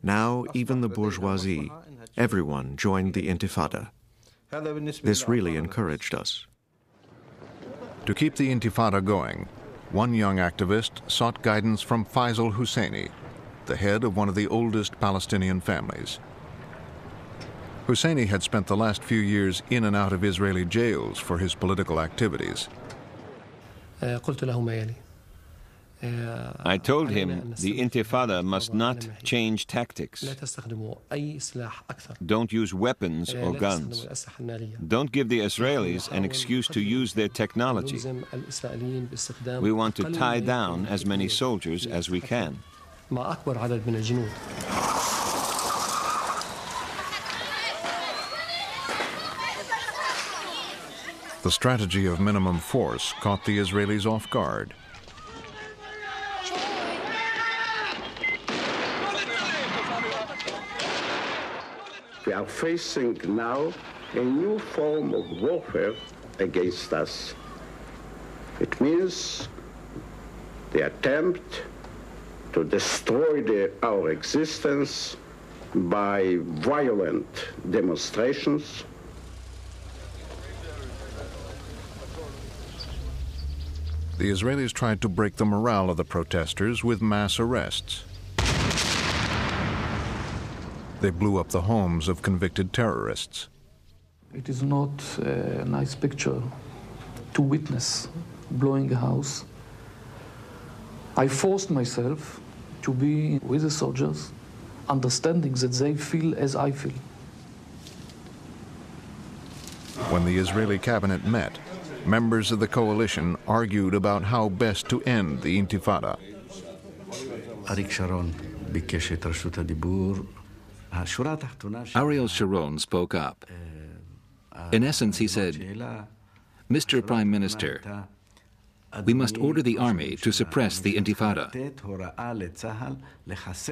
Now, even the bourgeoisie, everyone joined the Intifada. This really encouraged us. To keep the Intifada going, one young activist sought guidance from Faisal Husseini, the head of one of the oldest Palestinian families. Husseini had spent the last few years in and out of Israeli jails for his political activities. I told him the Intifada must not change tactics. Don't use weapons or guns. Don't give the Israelis an excuse to use their technology. We want to tie down as many soldiers as we can. The strategy of minimum force caught the Israelis off guard. We are facing now a new form of warfare against us. It means the attempt to destroy our existence by violent demonstrations. The Israelis tried to break the morale of the protesters with mass arrests. They blew up the homes of convicted terrorists. It is not a nice picture to witness blowing a house. I forced myself to be with the soldiers, understanding that they feel as I feel. When the Israeli cabinet met, members of the coalition argued about how best to end the Intifada. Arik Sharon bikesh et rashut hadibur. Ariel Sharon spoke up. In essence, he said, Mr. Prime Minister, we must order the army to suppress the Intifada.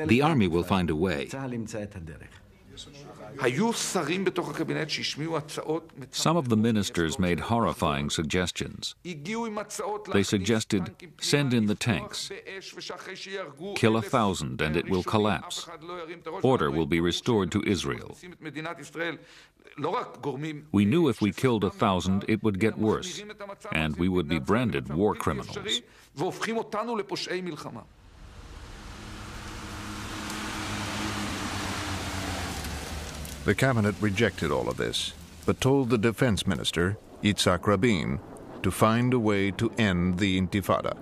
The army will find a way. Some of the ministers made horrifying suggestions. They suggested, send in the tanks, kill 1,000 and it will collapse. Order will be restored to Israel. We knew if we killed 1,000, it would get worse, and we would be branded war criminals. The cabinet rejected all of this, but told the defense minister, Yitzhak Rabin, to find a way to end the Intifada.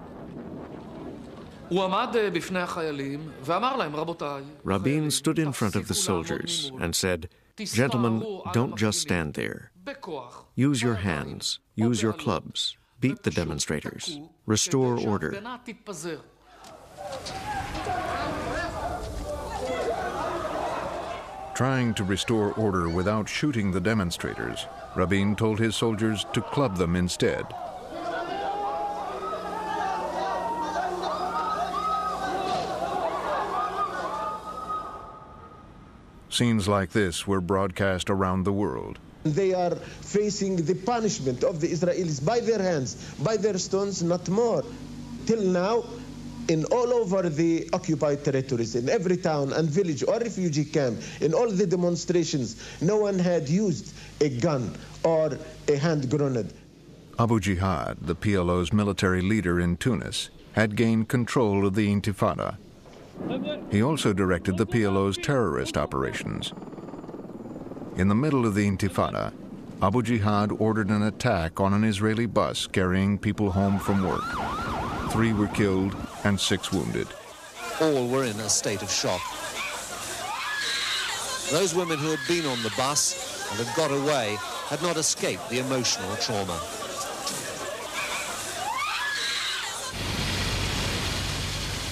Rabin stood in front of the soldiers and said, "Gentlemen, don't just stand there. Use your hands, use your clubs, beat the demonstrators, restore order." Trying to restore order without shooting the demonstrators, Rabin told his soldiers to club them instead. Scenes like this were broadcast around the world. They are facing the punishment of the Israelis by their hands, by their stones, not more. Till now, in all over the occupied territories, in every town and village or refugee camp, in all the demonstrations, no one had used a gun or a hand grenade. Abu Jihad, the PLO's military leader in Tunis, had gained control of the Intifada. He also directed the PLO's terrorist operations. In the middle of the Intifada, Abu Jihad ordered an attack on an Israeli bus carrying people home from work. 3 were killed and 6 wounded. All were in a state of shock. Those women who had been on the bus and had got away had not escaped the emotional trauma.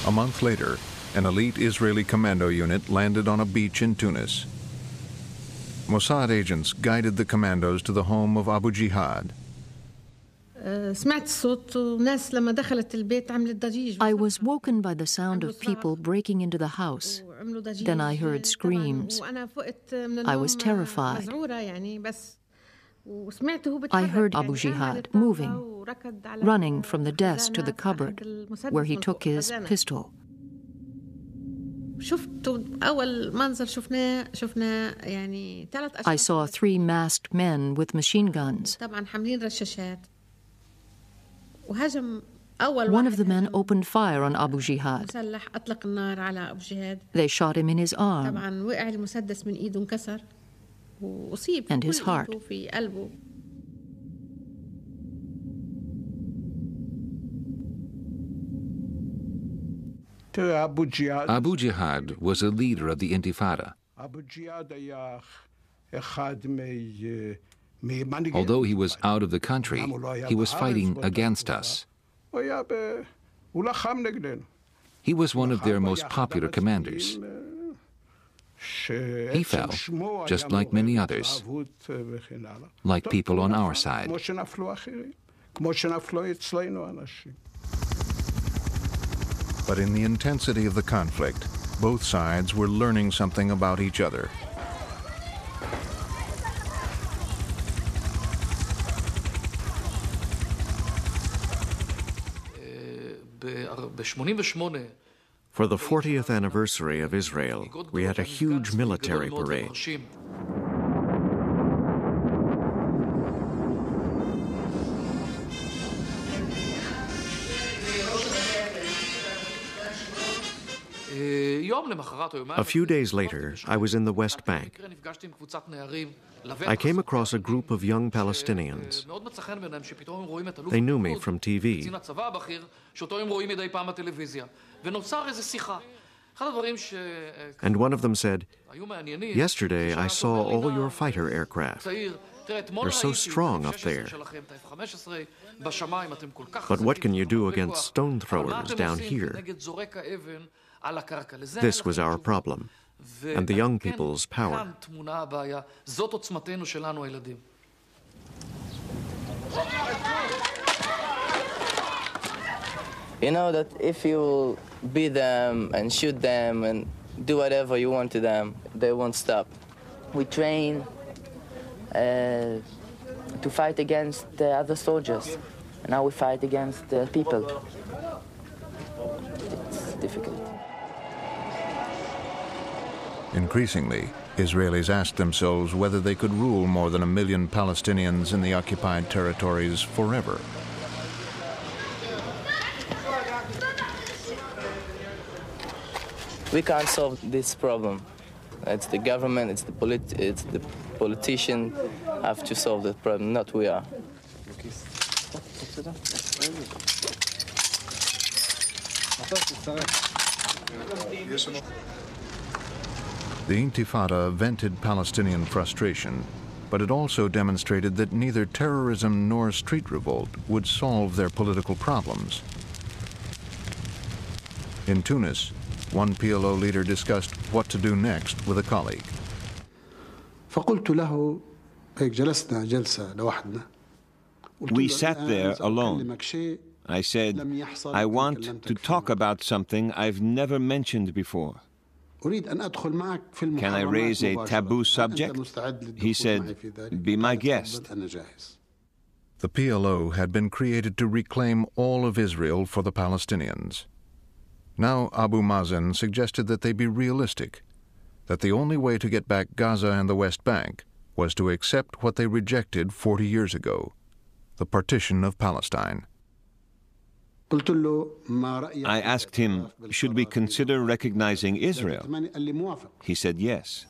A month later, an elite Israeli commando unit landed on a beach in Tunis. Mossad agents guided the commandos to the home of Abu Jihad. I was woken by the sound of people breaking into the house. Then I heard screams. I was terrified. I heard Abu Jihad moving, running from the desk to the cupboard, where he took his pistol. I saw 3 masked men with machine guns. One of the men opened fire on Abu Jihad. They shot him in his arm and his heart. Abu Jihad was a leader of the Intifada. Although he was out of the country, he was fighting against us. He was one of their most popular commanders. He fell, just like many others, like people on our side. But in the intensity of the conflict, both sides were learning something about each other. For the 40th anniversary of Israel, we had a huge military parade. A few days later, I was in the West Bank. I came across a group of young Palestinians. They knew me from TV. And one of them said, "Yesterday I saw all your fighter aircraft. You're so strong up there. But what can you do against stone throwers down here?" This was our problem, and the young people's power. You know that if you beat them and shoot them and do whatever you want to them, they won't stop. We train to fight against the other soldiers, and now we fight against the people. It's difficult. Increasingly, Israelis asked themselves whether they could rule more than 1 million Palestinians in the occupied territories forever. We can't solve this problem. It's the government, it's the politician have to solve the problem, not we are. The Intifada vented Palestinian frustration, but it also demonstrated that neither terrorism nor street revolt would solve their political problems. In Tunis, one PLO leader discussed what to do next with a colleague. We sat there alone. I said, "I want to talk about something I've never mentioned before. Can I raise a taboo subject?" He said, "Be my guest." The PLO had been created to reclaim all of Israel for the Palestinians. Now Abu Mazen suggested that they be realistic, that the only way to get back Gaza and the West Bank was to accept what they rejected 40 years ago, the partition of Palestine. I asked him, should we consider recognizing Israel? He said yes.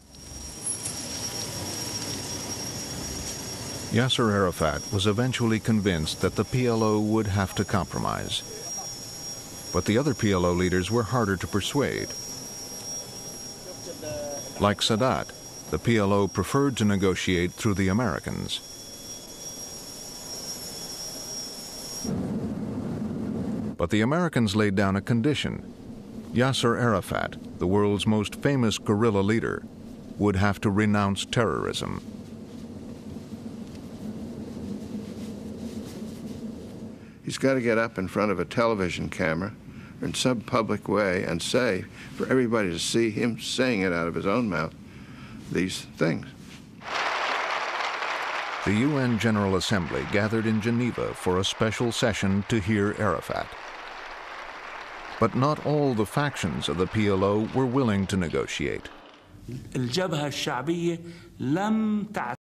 Yasser Arafat was eventually convinced that the PLO would have to compromise. But the other PLO leaders were harder to persuade. Like Sadat, the PLO preferred to negotiate through the Americans. But the Americans laid down a condition. Yasser Arafat, the world's most famous guerrilla leader, would have to renounce terrorism. He's got to get up in front of a television camera in some public way and say, for everybody to see him saying it out of his own mouth, these things. The UN General Assembly gathered in Geneva for a special session to hear Arafat. But not all the factions of the PLO were willing to negotiate.